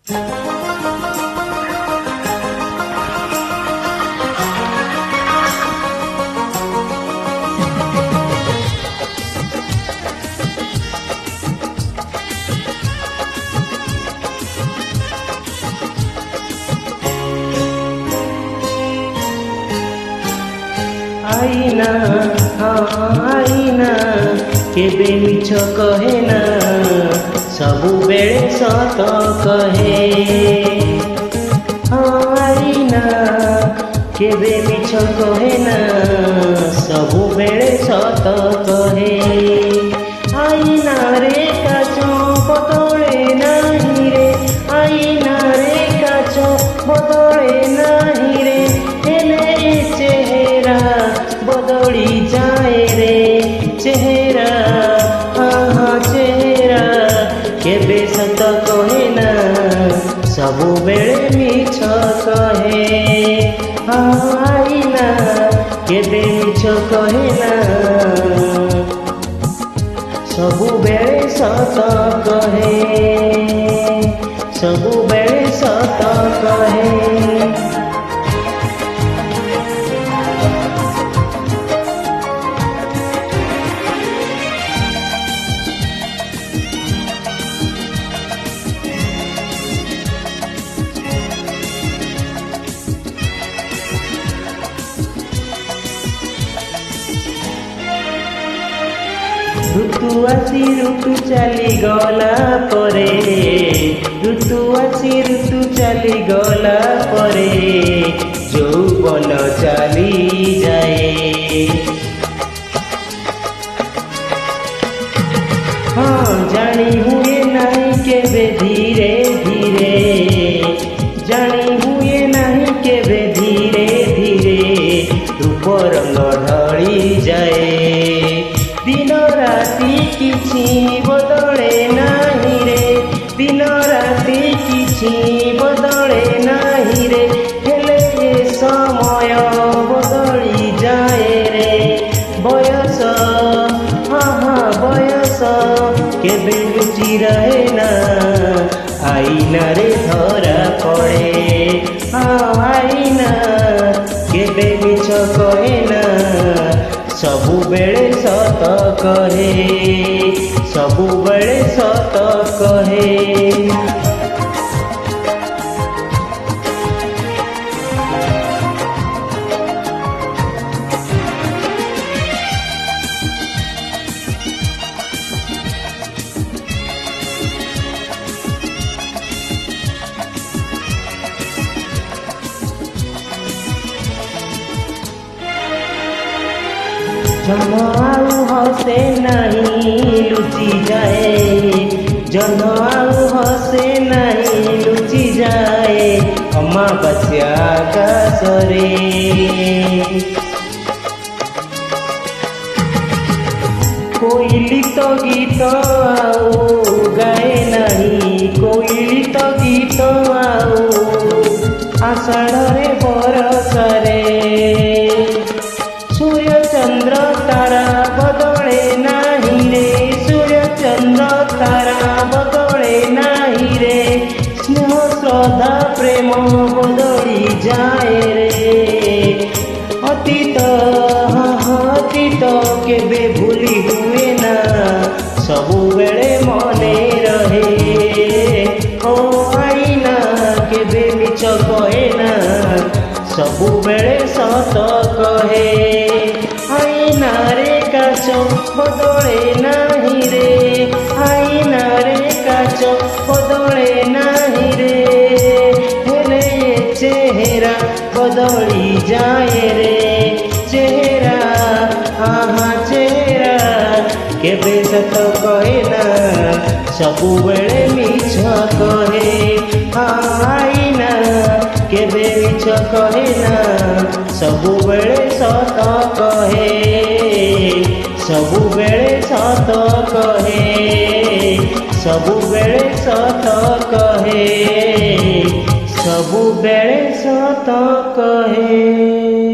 आईना आईना केबे मिछ कहे ना सबु बेले सत कहे। आईना केबे मिछ कहे ना सबु बेले सत कहे। आईना रे काच बदले नाही रे, आईना रे काच बदले नाही रे, हेले चेहरा बदली जाए रे चेहरा। हाँ चेहरा केबे सत कहे ना सबु बेले मिछ कहे। आईना केबे मिछ कहे ना सबु बेले सत कहे, सबु बेले सत कहे। ऋतु आसी ऋतु चली गला परे, ऋतु आसी ऋतु चली गला परे यौवन चली जाए। हाँ जानी हुए नहीं केबे धीरे धीरे, जानी हुए नहीं केबे धीरे धीरे रूप रंग ढली जाए। दिन राति किछि बदले नाही रे, दिन राति किछि बदले नाही रे, हेले समय बदली जाए रे। बयस हाँ बयस केबे लुचि रहे ना आईना रे धरा पड़े। हाँ आईना केबे मिछ कहे ना सबु बेले सत कहे, सबु बेले सत कहे। जन्म आउ हसे नहीं लुचि जाए, जन्म आउ हसे नहीं लुचि जाए अमावास्या आकाशरे। कोइली तो गीत आउ गाए नहीं, कोइली तो गीत आउ आषाढ़ बरसरे। सूर्य चंद्र तारा बदले नाही रे, सूर्य चंद्र तारा बदले नाही रे, स्नेह श्रद्धा प्रेम बदली जाए रे। अतीत अतीत केबे भूली हुए ना सबु बेले मने रहे। ओ आईना केबे मिछ कहे ना सबु बेले सत कहे। आईना रे काच बदले नाही रे, आईना रे काच बदले नाही रे, हेले चेहरा बदली जाए रे चेहरा। हाँ चेहरा केबे सत कहे ना सबु बेले मिछ कहे। आईना केबे मिछ कहे ना सबु बेले सत कहे, सबु बेले सत कहे, सबु बेले सत कहे, सबु बेले सत कहे।